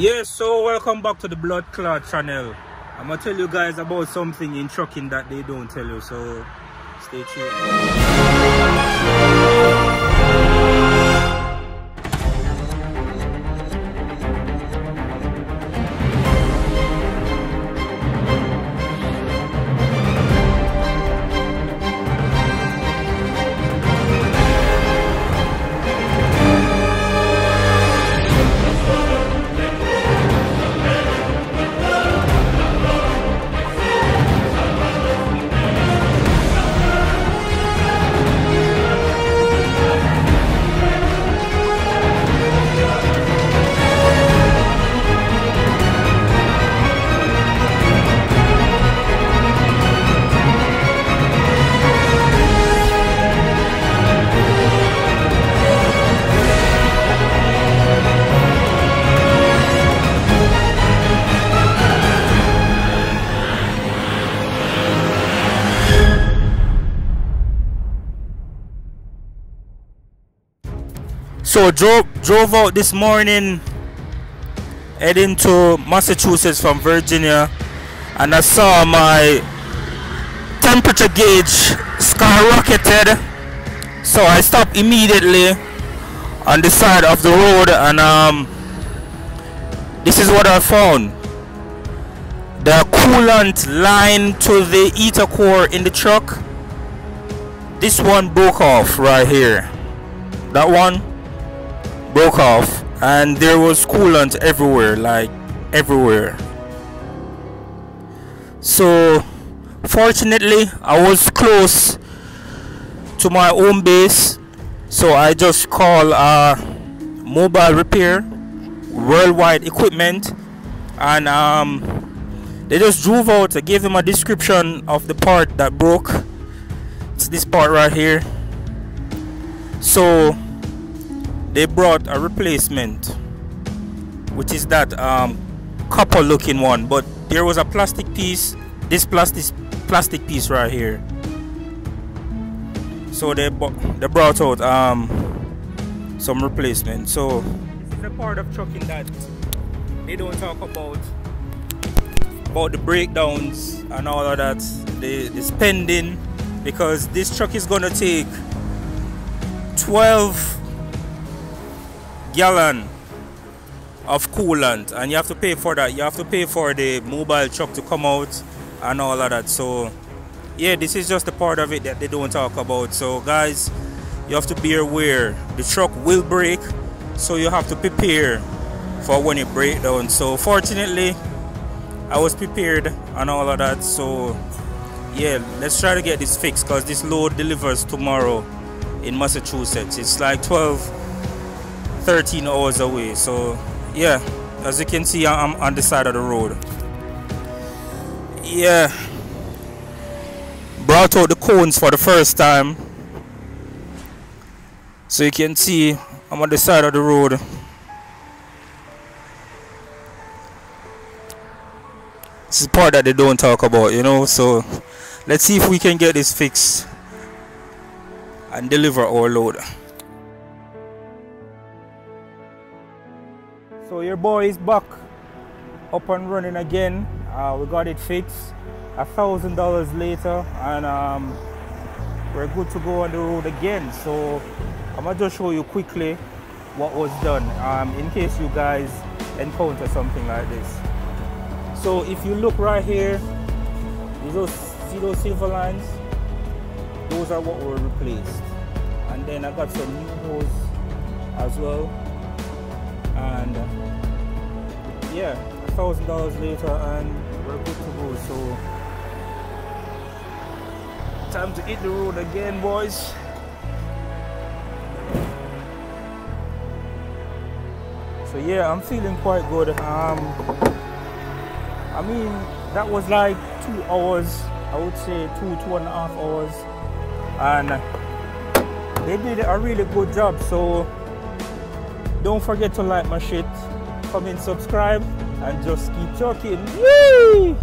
Yes, so welcome back to the Blood Clot channel. I'm gonna tell you guys about something in trucking that they don't tell you, so stay tuned. So drove out this morning heading to Massachusetts from Virginia, and I saw my temperature gauge skyrocketed, so I stopped immediately on the side of the road, and this is what I found. The coolant line to the heater core in the truck, this one broke off right here. That one broke off, and there was coolant everywhere, like everywhere. So fortunately I was close to my home base, so I just called mobile repair, worldwide equipment, and they just drove out. I gave them a description of the part that broke. It's this part right here. So they brought a replacement, which is that copper looking one, but there was a plastic piece, this plastic piece right here. So they brought out some replacement. So it's a part of trucking that they don't talk about the breakdowns and all of that, the spending, because this truck is gonna take 12 gallon of coolant, and you have to pay for that. You have to pay for the mobile truck to come out and all of that. So yeah, this is just a part of it that they don't talk about. So guys, you have to be aware the truck will break, so you have to prepare for when it breaks down. So fortunately I was prepared and all of that. So yeah, let's try to get this fixed, because this load delivers tomorrow in Massachusetts. It's like 13 hours away. So yeah, as you can see, I'm on the side of the road. Yeah, brought out the cones for the first time, so you can see I'm on the side of the road. This is the part that they don't talk about, you know. So let's see if we can get this fixed and deliver our load. So your boy is back up and running again. We got it fixed $1,000 later, and we're good to go on the road again. So I'm gonna just show you quickly what was done, in case you guys encounter something like this. So if you look right here, see those silver lines? Those are what were replaced. And then I got some new hose as well. And yeah, $1,000 later, and we're good to go. So time to hit the road again, boys. So yeah, I'm feeling quite good. I mean, that was like 2 hours, I would say 2.5 hours, and they did a really good job. So don't forget to like my shit, comment, subscribe, and just keep talking. Yay!